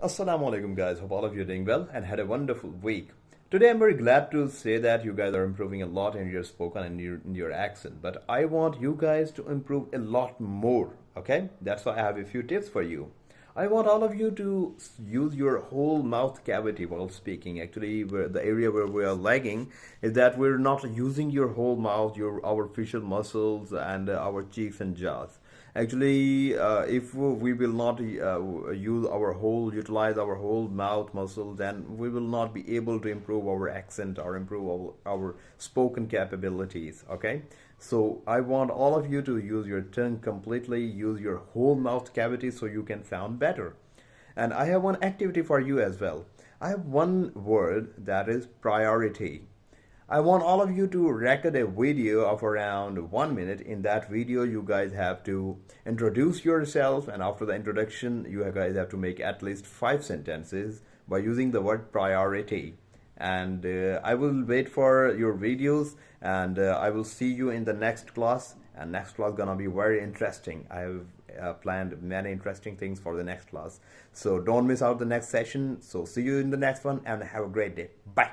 Assalamu alaikum guys, hope all of you are doing well and had a wonderful week. Today I'm very glad to say that you guys are improving a lot in your spoken and in your accent, but I want you guys to improve a lot more, okay? That's why I have a few tips for you. I want all of you to use your whole mouth cavity while speaking. Actually, the area where we are lagging is that we're not using your whole mouth, our facial muscles and our cheeks and jaws. Actually, if we will not utilize our whole mouth muscle, then we will not be able to improve our accent or improve our spoken capabilities. Okay, so I want all of you to use your tongue completely, use your whole mouth cavity so you can sound better. And I have one activity for you as well. I have one word that is priority. I want all of you to record a video of around 1 minute. In that video, you guys have to introduce yourself, and after the introduction, you guys have to make at least 5 sentences by using the word priority. And I will wait for your videos, and I will see you in the next class. And next class gonna be very interesting. I have planned many interesting things for the next class. So don't miss out the next session. So see you in the next one, and have a great day. Bye.